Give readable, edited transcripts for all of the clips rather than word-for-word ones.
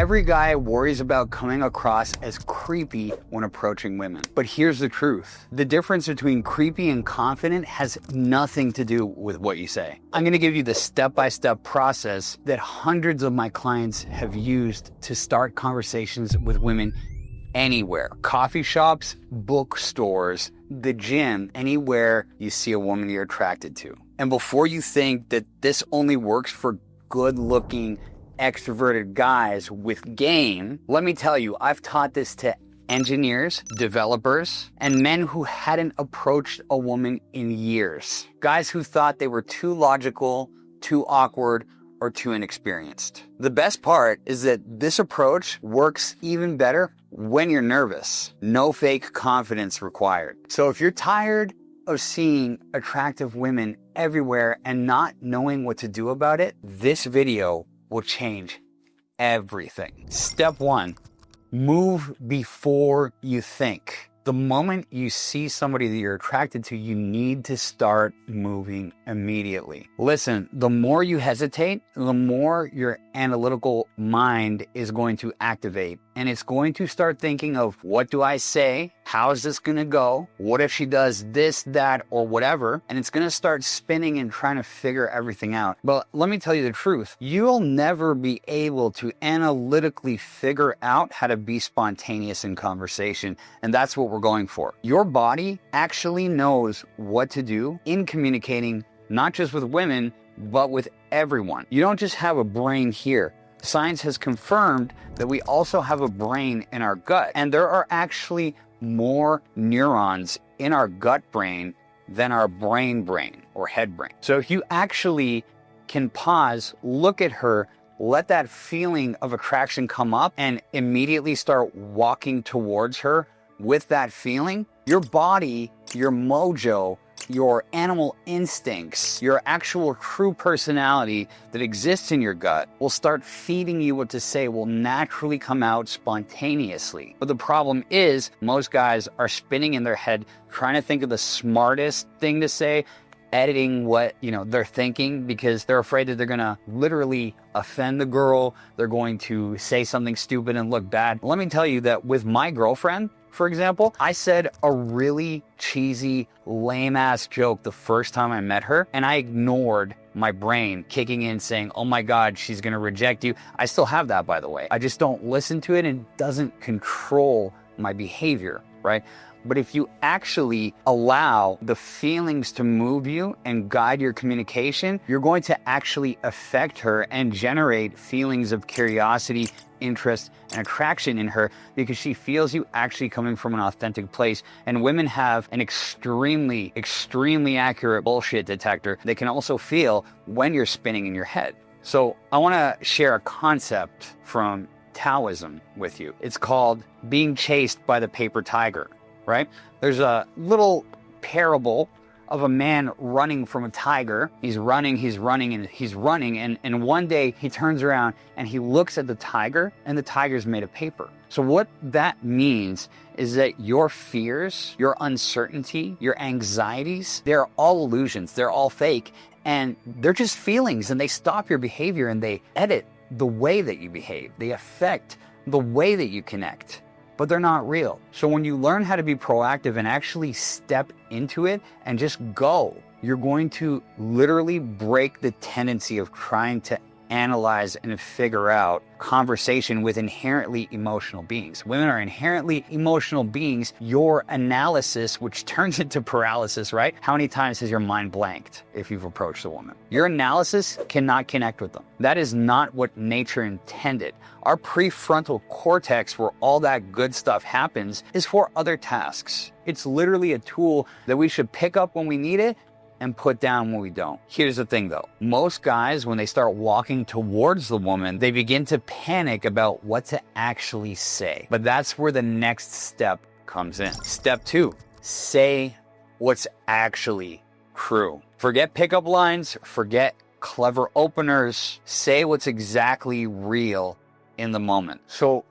Every guy worries about coming across as creepy when approaching women. But here's the truth. The difference between creepy and confident has nothing to do with what you say. I'm gonna give you the step-by-step process that hundreds of my clients have used to start conversations with women anywhere. Coffee shops, bookstores, the gym, anywhere you see a woman you're attracted to. And before you think that this only works for good-looking, extroverted guys with game, let me tell you, I've taught this to engineers, developers, and men who hadn't approached a woman in years. Guys who thought they were too logical, too awkward, or too inexperienced. The best part is that this approach works even better when you're nervous. No fake confidence required. So if you're tired of seeing attractive women everywhere and not knowing what to do about it, this video will change everything. Step 1, move before you think. The moment you see somebody that you're attracted to, you need to start moving immediately. Listen, the more you hesitate, the more your analytical mind is going to activate. And it's going to start thinking of, what do I say? How is this gonna go? What if she does this, that, or whatever? And it's gonna start spinning and trying to figure everything out. But let me tell you the truth. You'll never be able to analytically figure out how to be spontaneous in conversation. And that's what we're going for. Your body actually knows what to do in communicating, not just with women, but with everyone. You don't just have a brain here. Science has confirmed that we also have a brain in our gut, and there are actually more neurons in our gut brain than our brain or head brain. So if you actually can pause, look at her, let that feeling of attraction come up, and immediately start walking towards her with that feeling, your body, your mojo, your animal instincts, your actual true personality that exists in your gut will start feeding you what to say, will naturally come out spontaneously. But the problem is, most guys are spinning in their head, trying to think of the smartest thing to say, editing what they're thinking, because they're afraid that they're gonna literally offend the girl, they're going to say something stupid and look bad. Let me tell you that with my girlfriend, for example, I said a really cheesy, lame-ass joke the first time I met her, and I ignored my brain kicking in saying, oh my God, she's gonna reject you. I still have that, by the way. I just don't listen to it, and it doesn't control my behavior, right? But if you actually allow the feelings to move you and guide your communication, you're going to actually affect her and generate feelings of curiosity, interest, and attraction in her, because she feels you actually coming from an authentic place. And women have an extremely, extremely accurate bullshit detector. They can also feel when you're spinning in your head. So I want to share a concept from Taoism with you. It's called being chased by the paper tiger. Right? There's a little parable of a man running from a tiger. He's running, and one day he turns around and he looks at the tiger, and the tiger's made of paper. So what that means is that your fears, your uncertainty, your anxieties, they're all illusions, they're all fake, and they're just feelings, and they stop your behavior, and they edit the way that you behave. They affect the way that you connect. But they're not real. So when you learn how to be proactive and actually step into it and just go, you're going to literally break the tendency of trying to analyze and figure out conversation with inherently emotional beings. Women are inherently emotional beings. Your analysis, which turns into paralysis, right? How many times has your mind blanked if you've approached a woman? Your analysis cannot connect with them. That is not what nature intended. Our prefrontal cortex, where all that good stuff happens, is for other tasks. It's literally a tool that we should pick up when we need it and put down when we don't. Here's the thing though. Most guys, when they start walking towards the woman, they begin to panic about what to actually say. But that's where the next step comes in. Step 2, say what's actually true. Forget pickup lines, forget clever openers. Say what's exactly real in the moment. So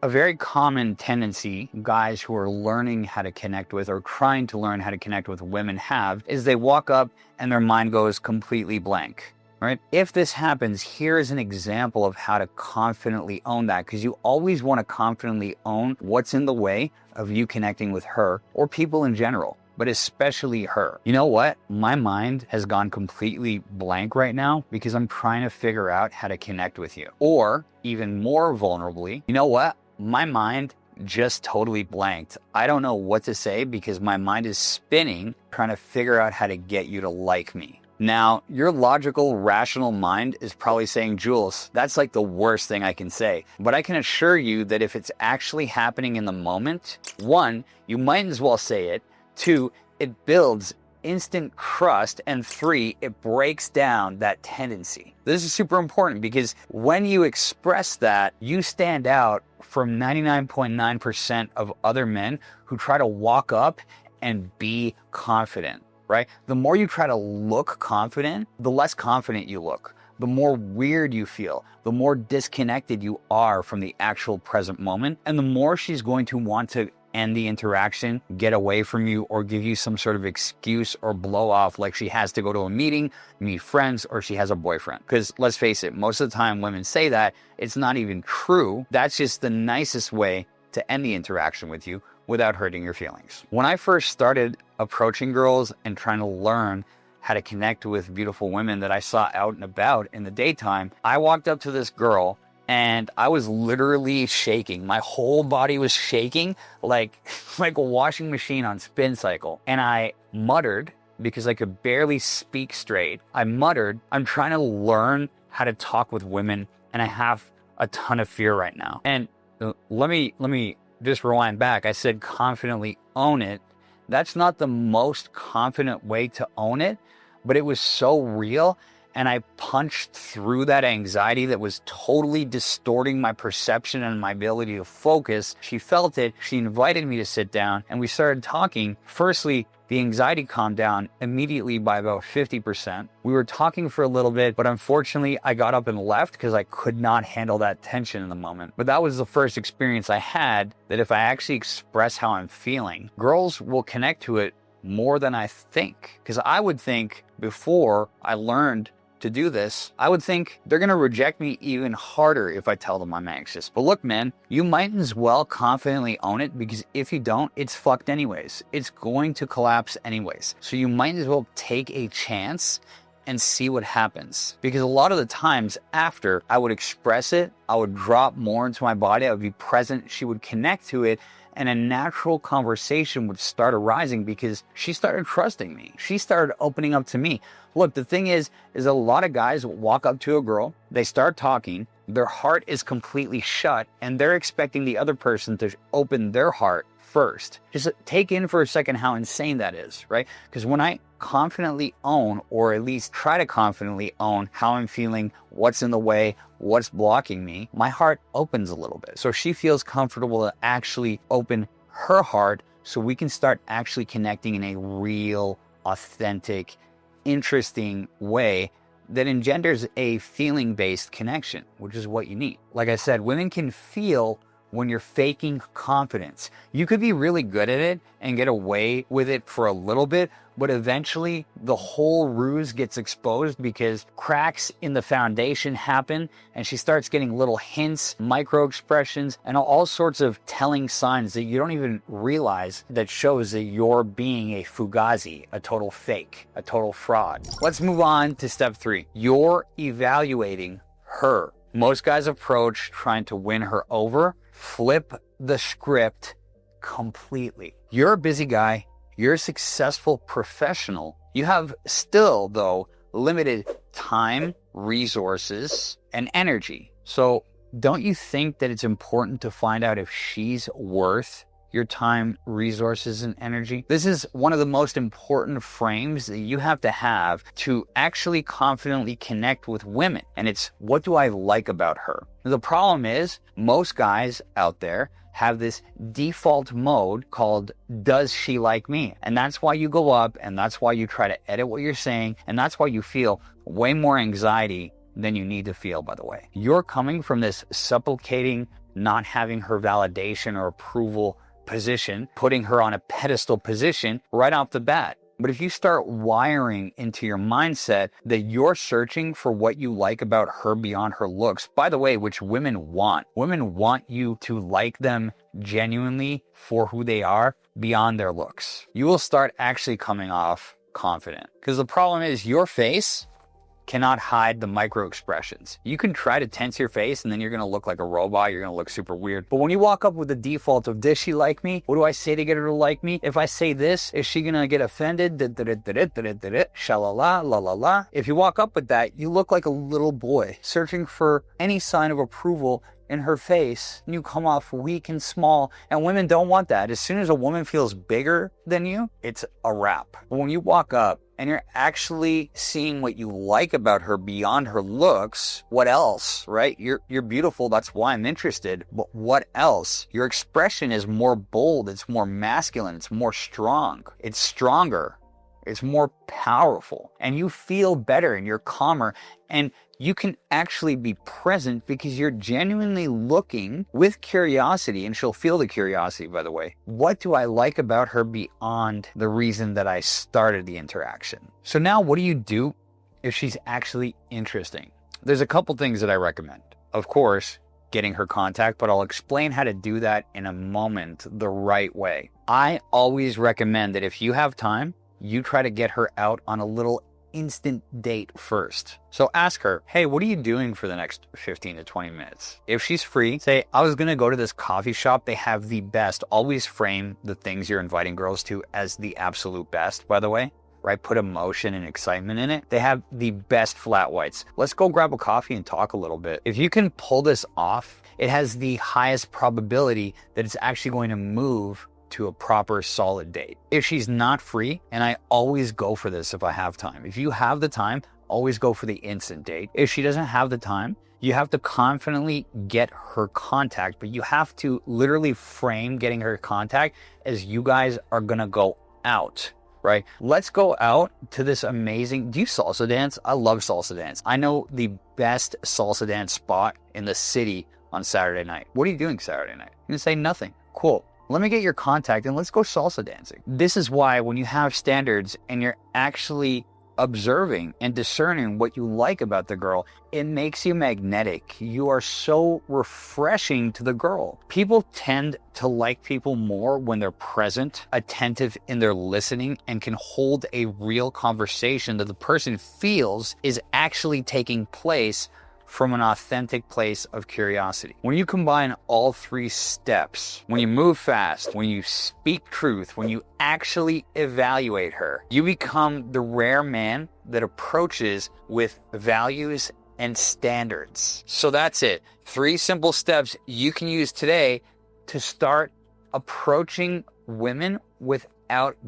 a very common tendency guys who are learning how to connect with or trying to learn how to connect with women have is they walk up and their mind goes completely blank. right? If this happens, here is an example of how to confidently own that, because you always want to confidently own what's in the way of you connecting with her or people in general, but especially her. You know what? My mind has gone completely blank right now because I'm trying to figure out how to connect with you. Or even more vulnerably, you know what? My mind just totally blanked. I don't know what to say because my mind is spinning, trying to figure out how to get you to like me. Now, your logical, rational mind is probably saying, Jules, that's like the worst thing I can say. But I can assure you that if it's actually happening in the moment, 1, you might as well say it. 2, it builds instant trust. And 3, it breaks down that tendency. This is super important because when you express that, you stand out from 99.9% of other men who try to walk up and be confident. Right? The more you try to look confident, the less confident you look, the more weird you feel, the more disconnected you are from the actual present moment, and the more she's going to want to end the interaction, get away from you, or give you some sort of excuse or blow off like she has to go to a meeting, meet friends, or she has a boyfriend. Because let's face it, most of the time women say that, it's not even true. That's just the nicest way to end the interaction with you without hurting your feelings. When I first started approaching girls and trying to learn how to connect with beautiful women that I saw out and about in the daytime, I walked up to this girl and I was literally shaking. My whole body was shaking like a washing machine on spin cycle. And I muttered, because I could barely speak straight, I muttered, I'm trying to learn how to talk with women and I have a ton of fear right now. And let me just rewind back. I said confidently own it. That's not the most confident way to own it, but it was so real. And I punched through that anxiety that was totally distorting my perception and my ability to focus. She felt it. She invited me to sit down and we started talking. Firstly, the anxiety calmed down immediately by about 50%. We were talking for a little bit, but unfortunately I got up and left because I could not handle that tension in the moment. But that was the first experience I had that if I actually express how I'm feeling, girls will connect to it more than I think. Because I would think before I learned to do this, I would think they're going to reject me even harder if I tell them I'm anxious. But look, man, you might as well confidently own it, because if you don't, it's fucked anyways. It's going to collapse anyways. So you might as well take a chance and see what happens. Because a lot of the times after I would express it, I would drop more into my body, I would be present, she would connect to it, and a natural conversation would start arising because she started trusting me. She started opening up to me. Look, the thing is a lot of guys walk up to a girl, they start talking, their heart is completely shut, and they're expecting the other person to open their heart first. Just take in for a second how insane that is, right? Because when I confidently own, or at least try to confidently own how I'm feeling, what's in the way, what's blocking me, my heart opens a little bit. So she feels comfortable to actually open her heart so we can start actually connecting in a real, authentic, interesting way that engenders a feeling-based connection, which is what you need. Like I said, women can feel when you're faking confidence. You could be really good at it and get away with it for a little bit, but eventually the whole ruse gets exposed because cracks in the foundation happen and she starts getting little hints, micro expressions, and all sorts of telling signs that you don't even realize that shows that you're being a fugazi, a total fake, a total fraud. Let's move on to step 3. You're evaluating her. Most guys approach trying to win her over. Flip the script completely. You're a busy guy. You're a successful professional. You have still, though, limited time, resources, and energy. So don't you think that it's important to find out if she's worth your time, resources, and energy? This is one of the most important frames that you have to actually confidently connect with women. And it's, what do I like about her? The problem is, most guys out there have this default mode called, does she like me? And that's why you go up, and that's why you try to edit what you're saying, and that's why you feel way more anxiety than you need to feel, by the way. You're coming from this supplicating, not having her validation or approval position, putting her on a pedestal position right off the bat. But if you start wiring into your mindset that you're searching for what you like about her beyond her looks, by the way, which women want you to like them genuinely for who they are beyond their looks, you will start actually coming off confident. Because the problem is your face cannot hide the micro expressions. You can try to tense your face and then you're going to look like a robot. You're going to look super weird. But when you walk up with the default of, does she like me? What do I say to get her to like me? If I say this, is she going to get offended? Shalala, la la la. If you walk up with that, you look like a little boy searching for any sign of approval in her face, and you come off weak and small, and women don't want that. As soon as a woman feels bigger than you, it's a wrap. But when you walk up and you're actually seeing what you like about her beyond her looks, what else, right? You're beautiful, that's why I'm interested, but what else? Your expression is more bold, it's more masculine, it's more strong, it's stronger, it's more powerful, and you feel better and you're calmer, and you can actually be present because you're genuinely looking with curiosity, and she'll feel the curiosity, by the way. What do I like about her beyond the reason that I started the interaction? So now what do you do if she's actually interesting? There's a couple things that I recommend. Of course, getting her contact, but I'll explain how to do that in a moment the right way. I always recommend that if you have time, you try to get her out on a little instant date first. So ask her, hey, what are you doing for the next 15 to 20 minutes? If she's free, say, I was going to go to this coffee shop. They have the best. Always frame the things you're inviting girls to as the absolute best, by the way, right? Put emotion and excitement in it. They have the best flat whites. Let's go grab a coffee and talk a little bit. If you can pull this off, it has the highest probability that it's actually going to move to a proper solid date. If she's not free, and I always go for this if I have time. If you have the time, always go for the instant date. If she doesn't have the time, you have to confidently get her contact, but you have to literally frame getting her contact as you guys are gonna go out, right? Let's go out to this amazing, do you salsa dance? I love salsa dance. I know the best salsa dance spot in the city on Saturday night. What are you doing Saturday night? You're gonna say nothing. Cool. Let me get your contact and let's go salsa dancing. This is why when you have standards and you're actually observing and discerning what you like about the girl, it makes you magnetic. You are so refreshing to the girl. People tend to like people more when they're present, attentive in their listening, and can hold a real conversation that the person feels is actually taking place from an authentic place of curiosity. When you combine all three steps, when you move fast, when you speak truth, when you actually evaluate her, you become the rare man that approaches with values and standards. So that's it. 3 simple steps you can use today to start approaching women without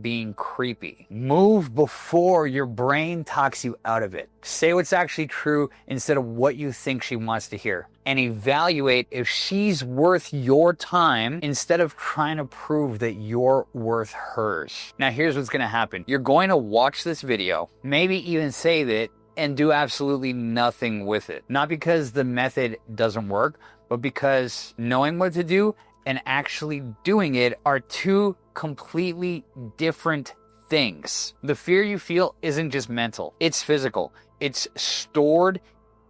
being creepy. Move before your brain talks you out of it. Say what's actually true instead of what you think she wants to hear. And evaluate if she's worth your time instead of trying to prove that you're worth hers. Now here's what's gonna happen. You're going to watch this video, maybe even save it, and do absolutely nothing with it. Not because the method doesn't work, but because knowing what to do and actually doing it are two completely different things. The fear you feel isn't just mental, it's physical. It's stored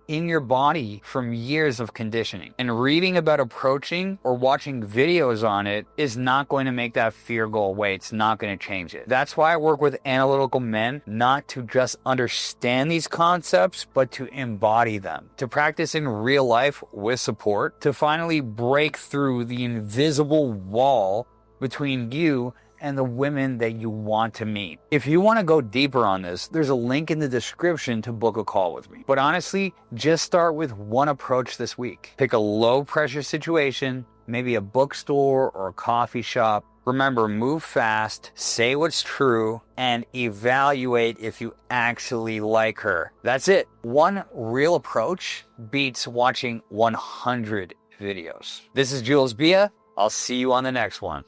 in your body from years of conditioning. And reading about approaching or watching videos on it is not going to make that fear go away. It's not going to change it. That's why I work with analytical men, not to just understand these concepts, but to embody them, to practice in real life with support, to finally break through the invisible wall between you and the women that you want to meet. If you want to go deeper on this, there's a link in the description to book a call with me. But honestly, just start with one approach this week. Pick a low pressure situation, maybe a bookstore or a coffee shop. Remember, move fast, say what's true, and evaluate if you actually like her. That's it. One real approach beats watching 100 videos. This is Jules Bia. I'll see you on the next one.